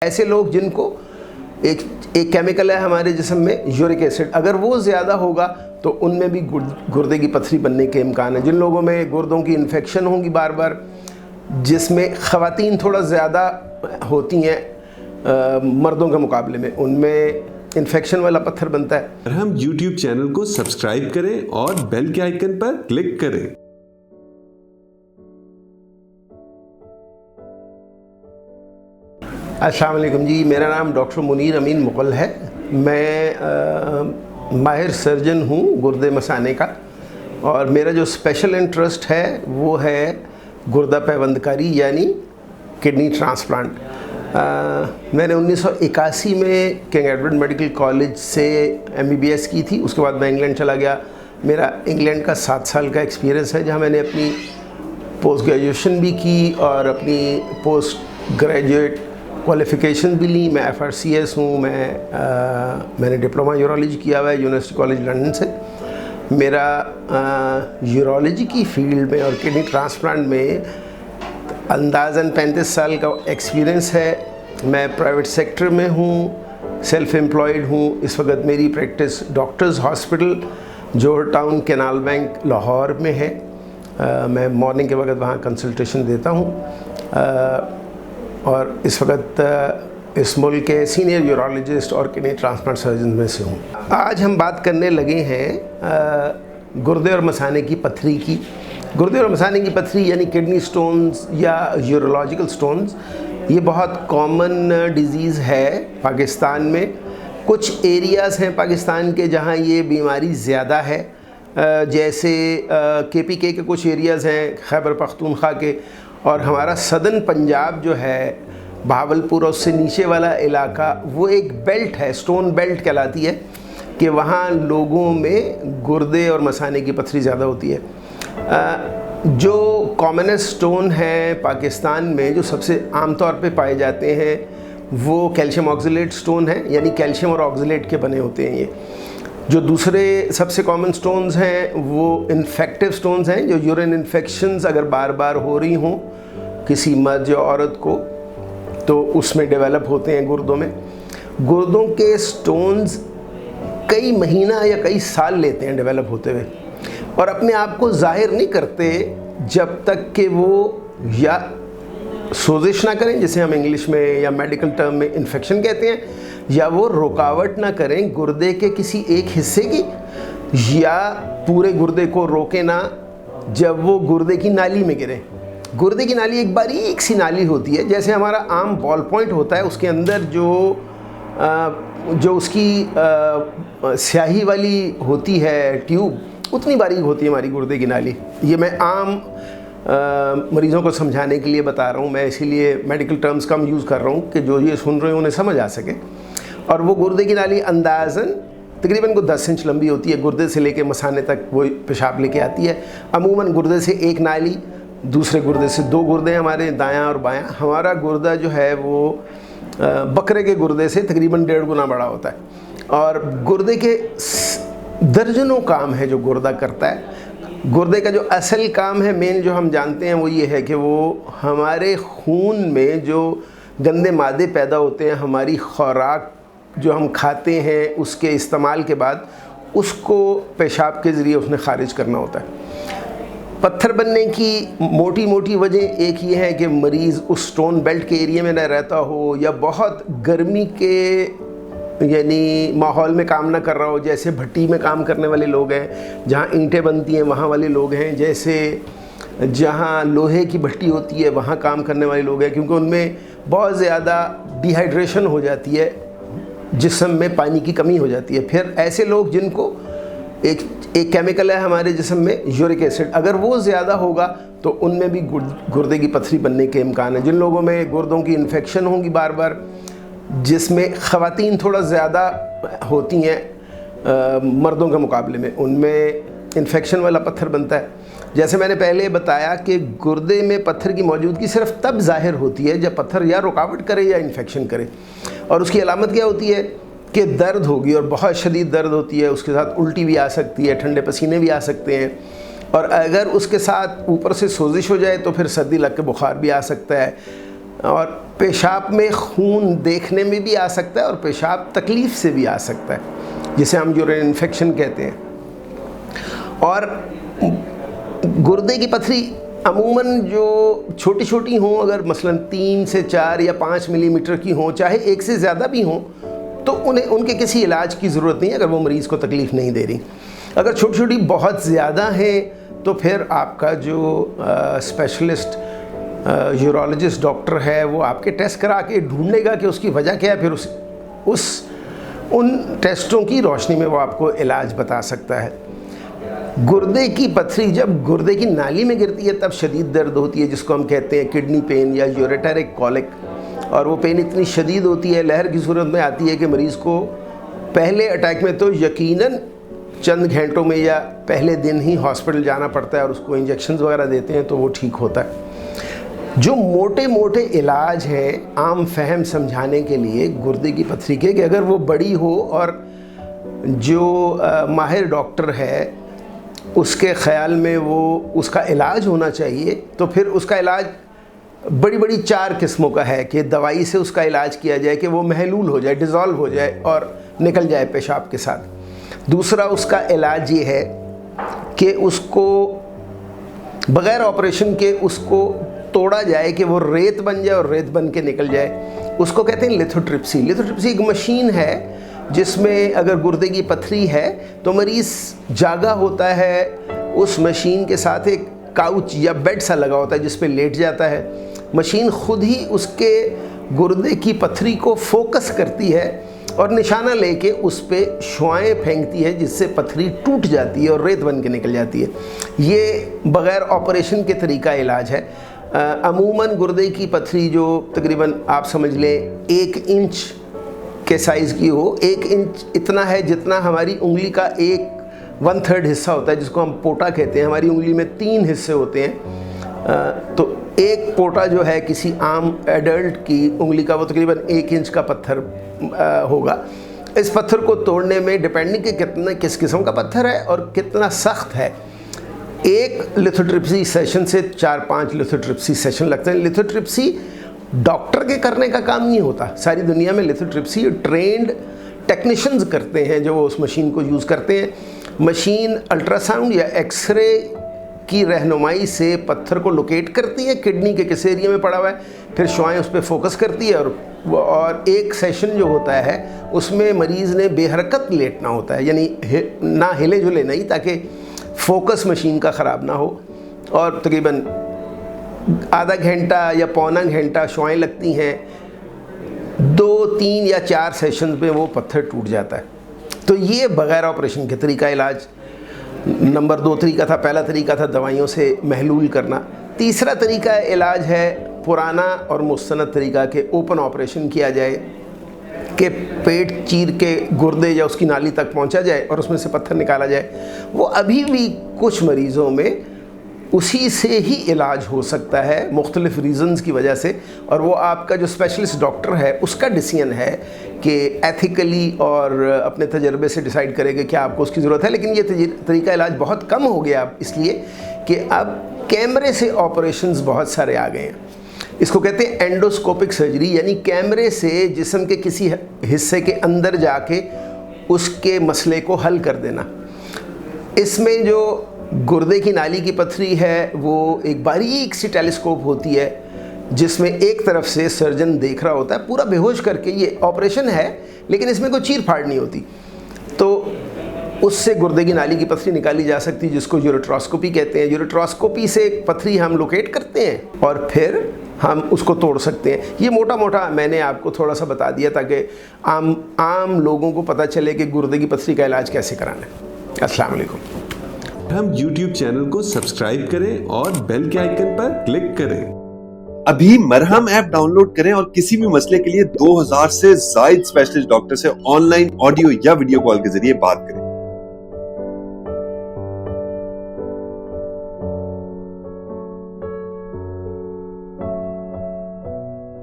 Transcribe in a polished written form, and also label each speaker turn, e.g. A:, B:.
A: ऐसे लोग जिनको एक केमिकल है हमारे जिस्म में यूरिक एसिड, अगर वो ज़्यादा होगा तो उनमें भी गुर्दे की पथरी बनने के इम्कान है। जिन लोगों में गुर्दों की इन्फेक्शन होगी बार बार, जिसमें ख़वातीन थोड़ा ज़्यादा होती हैं मर्दों के मुकाबले में, उनमें इन्फेक्शन वाला पत्थर बनता है।
B: हम YouTube चैनल को सब्सक्राइब करें और बेल के आइकन पर क्लिक करें।
A: अस्सलाम वालेकुम जी, मेरा नाम डॉक्टर मुनीर अमीन मुग़ल है। मैं माहिर सर्जन हूँ गुर्दे मसाने का, और मेरा जो स्पेशल इंटरेस्ट है वो है गुर्दा पैवंदकारी यानी किडनी ट्रांसप्लांट। मैंने 1981 में किंग एडवर्ड मेडिकल कॉलेज से MBBS की थी। उसके बाद मैं इंग्लैंड चला गया। मेरा इंग्लैंड का 7 साल का एक्सपीरियंस है, जहाँ मैंने अपनी पोस्ट ग्रेजुएशन भी की और अपनी पोस्ट ग्रेजुएट क्वालिफ़िकेशन भी ली। मैं FRCS हूँ। मैंने डिप्लोमा यूरोलॉजी किया हुआ है यूनिवर्सिटी कॉलेज लंदन से। मेरा यूरोलॉजी की फील्ड में और किडनी ट्रांसप्लांट में अंदाज़न 35 साल का एक्सपीरियंस है। मैं प्राइवेट सेक्टर में हूँ, सेल्फ एम्प्लॉयड हूँ। इस वक्त मेरी प्रैक्टिस डॉक्टर्स हॉस्पिटल जोहर टाउन कैनाल बैंक लाहौर में है। मैं मॉर्निंग के वक्त वहाँ कंसल्टेशन देता हूँ और इस वक्त इस मुल्क के सीनियर यूरोलॉजिस्ट और किडनी ट्रांसप्लांट सर्जन में से हूँ। आज हम बात करने लगे हैं गुर्दे और मसाने की पथरी की। गुर्दे और मसाने की पथरी यानी किडनी स्टोन्स या यूरोलॉजिकल स्टोन्स, ये बहुत कॉमन डिज़ीज़ है पाकिस्तान में। कुछ एरियाज़ हैं पाकिस्तान के जहाँ ये बीमारी ज़्यादा है, जैसे KPK के कुछ एरियाज़ हैं, खैबर पख्तूनख्वा के, और हमारा सदर्न पंजाब जो है, बहावलपुर और उससे नीचे वाला इलाका, वो एक बेल्ट है, स्टोन बेल्ट कहलाती है, कि वहाँ लोगों में गुर्दे और मसाने की पथरी ज़्यादा होती है। जो कॉमनेस्ट स्टोन है पाकिस्तान में, जो सबसे आम तौर पे पाए जाते हैं, वो कैल्शियम ऑक्सलेट स्टोन है, यानी कैल्शियम और ऑक्सलेट के बने होते हैं ये। जो दूसरे सबसे कॉमन स्टोन्स हैं वो इन्फेक्टिव स्टोन्स हैं, जो यूरिन इन्फेक्शंस अगर बार बार हो रही हों किसी मर्द या औरत को, तो उसमें डेवलप होते हैं गुर्दों में। गुर्दों के स्टोन्स कई महीना या कई साल लेते हैं डेवलप होते हुए, और अपने आप को जाहिर नहीं करते जब तक कि वो या सोजिश ना करें, जिसे हम इंग्लिश में या मेडिकल टर्म में इन्फेक्शन कहते हैं, या वो रुकावट ना करें गुर्दे के किसी एक हिस्से की, या पूरे गुर्दे को रोके ना जब वो गुर्दे की नाली में गिरे। गुर्दे की नाली एक बारीक सी नाली होती है, जैसे हमारा आम बॉल पॉइंट होता है, उसके अंदर जो उसकी स्याही वाली होती है ट्यूब, उतनी बारीक होती है हमारी गुर्दे की नाली। ये मैं आम मरीज़ों को समझाने के लिए बता रहा हूँ, मैं इसीलिए मेडिकल टर्म्स कम यूज़ कर रहा हूँ कि जो ये सुन रहे हैं उन्हें समझ आ सके। और वो गुर्दे की नाली अंदाज़न तकरीबन को 10 इंच लंबी होती है। गुर्दे से लेके मसाने तक वो पेशाब लेके आती है। अमूमन गुर्दे से एक नाली, दूसरे गुर्दे से 2 गुर्दे हमारे, दायां और बायां। हमारा गुर्दा जो है वो बकरे के गुर्दे से तकरीबन 1.5 गुना बड़ा होता है, और गुर्दे के दर्जनों काम है जो गुर्दा करता है। गुर्दे का जो असल काम है, मेन जो हम जानते हैं, वो ये है कि वो हमारे खून में जो गंदे मादे पैदा होते हैं, हमारी खुराक जो हम खाते हैं उसके इस्तेमाल के बाद उसको पेशाब के ज़रिए उसने ख़ारिज करना होता है। पत्थर बनने की मोटी मोटी वजह एक ये है कि मरीज़ उस स्टोन बेल्ट के एरिया में न रहता हो, या बहुत गर्मी के यानी माहौल में काम ना कर रहा हो, जैसे भट्टी में काम करने वाले लोग हैं, जहाँ ईंटें बनती हैं वहाँ वाले लोग हैं, जैसे जहाँ लोहे की भट्टी होती है वहाँ काम करने वाले लोग हैं, क्योंकि उनमें बहुत ज़्यादा डिहाइड्रेशन हो जाती है, जिस्म में पानी की कमी हो जाती है। फिर ऐसे लोग जिनको एक केमिकल है हमारे जिस्म में यूरिक एसिड, अगर वो ज़्यादा होगा तो उनमें भी गुर्दे की पथरी बनने के इम्कान है। जिन लोगों में गुर्दों की इन्फेक्शन होगी बार बार, जिसमें ख़वातीन थोड़ा ज़्यादा होती हैं मर्दों के मुकाबले में, उनमें इन्फेक्शन वाला पत्थर बनता है। जैसे मैंने पहले बताया कि गुर्दे में पत्थर की मौजूदगी सिर्फ तब ज़ाहिर होती है जब पत्थर या रुकावट करे या इन्फेक्शन करे, और उसकी अलामत क्या होती है कि दर्द होगी, और बहुत शदीद दर्द होती है, उसके साथ उल्टी भी आ सकती है, ठंडे पसीने भी आ सकते हैं, और अगर उसके साथ ऊपर से सोजिश हो जाए तो फिर सर्दी लग के बुखार भी आ सकता है। और पेशाब में खून देखने में भी आ सकता है और पेशाब तकलीफ़ से भी आ सकता है, जिसे हम यूरिन इन्फेक्शन कहते हैं। और गुर्दे की पथरी अमूमन जो छोटी छोटी हों, अगर मसलन 3 से 4 या 5 मिलीमीटर की हों, चाहे 1 से ज़्यादा भी हों, तो उनके किसी इलाज की ज़रूरत नहीं है अगर वो मरीज़ को तकलीफ़ नहीं दे रही। अगर छोटी छोटी बहुत ज़्यादा हैं तो फिर आपका जो स्पेशलिस्ट यूरोलॉजिस्ट डॉक्टर है वो आपके टेस्ट करा के ढूंढेगा कि उसकी वजह क्या है, फिर उन टेस्टों की रोशनी में वो आपको इलाज बता सकता है। गुर्दे की पथरी जब गुर्दे की नाली में गिरती है तब शदीद दर्द होती है, जिसको हम कहते हैं किडनी पेन या यूरेटेरिक कॉलिक। और वो पेन इतनी शदीद होती है, लहर की सूरत में आती है कि मरीज़ को पहले अटैक में तो यकीनन चंद घंटों में या पहले दिन ही हॉस्पिटल जाना पड़ता है और उसको इंजेक्शंस वगैरह देते हैं तो वो ठीक होता है। जो मोटे मोटे इलाज हैं आम फहम समझाने के लिए गुर्दे की पथरी के, कि अगर वो बड़ी हो और जो माहिर डॉक्टर है उसके ख़्याल में वो उसका इलाज होना चाहिए, तो फिर उसका इलाज बड़ी बड़ी 4 किस्मों का है कि दवाई से उसका इलाज किया जाए कि वो महलूल हो जाए, डिज़ोल्व हो जाए और निकल जाए पेशाब के साथ। दूसरा उसका इलाज ये है कि उसको बग़ैर ऑपरेशन के उसको तोड़ा जाए कि वो रेत बन जाए और रेत बन के निकल जाए। उसको कहते हैं लिथोट्रिप्सी। लिथोट्रिप्सी एक मशीन है जिसमें अगर गुर्दे की पथरी है तो मरीज़ जागा होता है, उस मशीन के साथ एक काउच या बेड सा लगा होता है जिस पे लेट जाता है। मशीन खुद ही उसके गुर्दे की पथरी को फोकस करती है और निशाना लेके उस पे शुआएं फेंकती है, जिससे पथरी टूट जाती है और रेत बन के निकल जाती है। ये बग़ैर ऑपरेशन के तरीका इलाज है। अमूमन गुर्दे की पथरी जो तकरीबन आप समझ लें 1 इंच के साइज़ की हो, 1 इंच इतना है जितना हमारी उंगली का 1/3 हिस्सा होता है, जिसको हम पोटा कहते हैं। हमारी उंगली में 3 हिस्से होते हैं, तो एक पोटा जो है किसी आम एडल्ट की उंगली का वो तकरीबन 1 इंच का पत्थर होगा। इस पत्थर को तोड़ने में डिपेंडिंग कि किस किस्म का पत्थर है और कितना सख्त है, एक लिथोट्रिप्सी सेशन से 4-5 लिथोट्रिप्सी सेशन लगते हैं। लिथोट्रिप्सी डॉक्टर के करने का काम नहीं होता। सारी दुनिया में लिथोट्रिप्सी ट्रेंड टेक्नीशियंस करते हैं जो उस मशीन को यूज़ करते हैं। मशीन अल्ट्रासाउंड या एक्सरे की रहनुमाई से पत्थर को लोकेट करती है किडनी के किस एरिया में पड़ा हुआ है, फिर शुआएं उस पर फोकस करती है और एक सेशन जो होता है उसमें मरीज़ ने बेहरकत लेटना होता है, यानी ना हिले जुले नहीं, ताकि फोकस मशीन का ख़राब ना हो। और तकरीबन आधा घंटा या पौना घंटा शुआएं लगती हैं। 2, 3 या 4 सेशन में वो पत्थर टूट जाता है। तो ये बग़ैर ऑपरेशन के तरीका इलाज नंबर 2 तरीका था। पहला तरीका था दवाइयों से महलूल करना। तीसरा तरीका इलाज है पुराना और मुस्तनद तरीका के ओपन ऑपरेशन किया जाए कि पेट चीर के गुर्दे या उसकी नाली तक पहुंचा जाए और उसमें से पत्थर निकाला जाए। वो अभी भी कुछ मरीज़ों में उसी से ही इलाज हो सकता है मुख्तलिफ रीज़न्स की वजह से, और वो आपका जो स्पेशलिस्ट डॉक्टर है उसका डिसीजन है कि एथिकली और अपने तजर्बे से डिसाइड करेगा कि आपको उसकी ज़रूरत है। लेकिन ये तरीका इलाज बहुत कम हो गया अब, इसलिए कि अब कैमरे से ऑपरेशंस बहुत सारे आ गए हैं। इसको कहते हैं एंडोस्कोपिक सर्जरी, यानी कैमरे से जिस्म के किसी हिस्से के अंदर जाके उसके मसले को हल कर देना। इसमें जो गुर्दे की नाली की पथरी है वो एक बारीक सी टेलीस्कोप होती है जिसमें एक तरफ से सर्जन देख रहा होता है पूरा बेहोश करके। ये ऑपरेशन है लेकिन इसमें कोई चीर फाड़ नहीं होती, तो उससे गुर्दे की नाली की पथरी निकाली जा सकती है, जिसको यूरेट्रोस्कोपी कहते हैं। यूरेट्रोस्कोपी से पथरी हम लोकेट करते हैं और फिर हम उसको तोड़ सकते हैं। ये मोटा मोटा मैंने आपको थोड़ा सा बता दिया ताकि आम लोगों को पता चले कि गुर्दे की पथरी का इलाज कैसे कराना है। अस्सलाम वालेकुम।
B: हम YouTube चैनल को सब्सक्राइब करें और बेल के आइकन पर क्लिक करें।
C: अभी मरहम ऐप डाउनलोड करें और किसी भी मसले के लिए 2000 से ज्यादा स्पेशलिस्ट डॉक्टर से ऑनलाइन ऑडियो या वीडियो कॉल के जरिए बात करें।